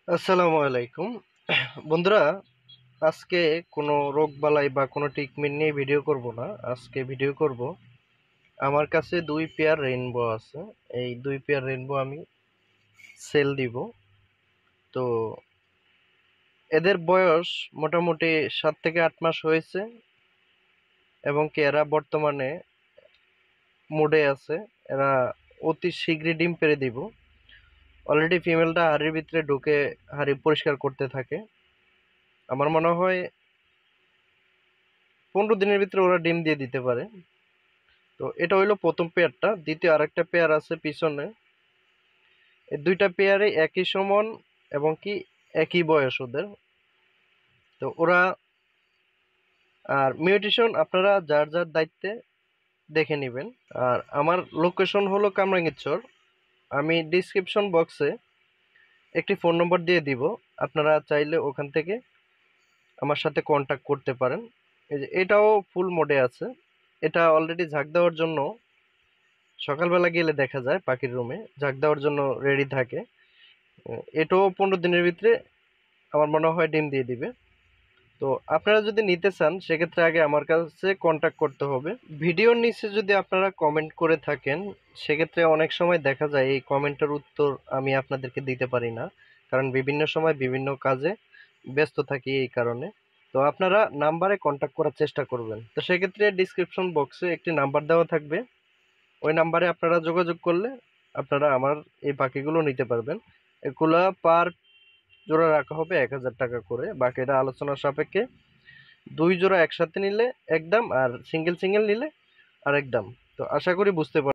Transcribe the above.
আসসালামু আলাইকুম বন্ধুরা। আজকে কোনো রোগবালাই বা কোনো ট্রিটমেন্ট নিয়ে ভিডিও করব না। আজকে ভিডিও করব, আমার কাছে দুই পেয়ার রেইনবো আছে। এই দুই পেয়ার রেইনবো আমি সেল দিব। তো এদের বয়স মোটামুটি 7 থেকে 8 মাস হয়েছে এবং কি এরা বর্তমানে মুডে আছে। এরা অতি শীঘ্রই ডিম পেড়ে দিব। অলরেডি ফিমেলটা হাড়ির ভিতরে ঢুকে হাড়ি পরিষ্কার করতে থাকে। আমার মনে হয় 15 দিনের ভিতরে ওরা ডিম দিয়ে দিতে পারে। তো এটা হইলো প্রথম পেয়ারটা। দ্বিতীয় আরেকটা পেয়ার আছে পিছনে। এই দুইটা পেয়ারে একই সমান এবং কি একই বয়স ওদের। তো ওরা আর মিউটেশন আপনারা যার যার দায়িত্বে দেখে নেবেন। আর আমার লোকেশন হলো কামরাঙ্গীরচর। আমি ডিসক্রিপশন বক্সে একটি ফোন নম্বর দিয়ে দিব। আপনারা চাইলে ওখান থেকে আমার সাথে কন্ট্যাক্ট করতে পারেন। এই যে এটাও ফুল মোডে আছে। এটা অলরেডি ঝাঁক দেওয়ার জন্য সকালবেলা গেলে দেখা যায় পাখির রুমে ঝাঁক দেওয়ার জন্য রেডি থাকে। এটাও 15 দিনের ভিতরে আমার মনে হয় ডিম দিয়ে দিবে। তো আপনারা যদি নিতে চান সেক্ষেত্রে আগে আমার কাছে কন্ট্যাক্ট করতে হবে। ভিডিওর নিচে যদি আপনারা কমেন্ট করে থাকেন সেক্ষেত্রে অনেক সময় দেখা যায় এই কমেন্টের উত্তর আমি আপনাদেরকে দিতে পারি না, কারণ বিভিন্ন সময় বিভিন্ন কাজে ব্যস্ত থাকি এই কারণে। তো আপনারা নাম্বারে কন্ট্যাক্ট করার চেষ্টা করবেন। তো সেক্ষেত্রে ডিসক্রিপশন বক্সে একটি নাম্বার দেওয়া থাকবে। ওই নাম্বারে আপনারা যোগাযোগ করলে আপনারা আমার এই পাখিগুলো নিতে পারবেন। এগুলা পার জোড়া রাখা হবে 1000 টাকা করে, বাকিটা আলোচনার সাপেক্ষে। দুই জোড়া একসাথে নিলে একদম, আর সিঙ্গেল সিঙ্গেল নিলে আরেক দাম। তো আশা করি বুঝতে পার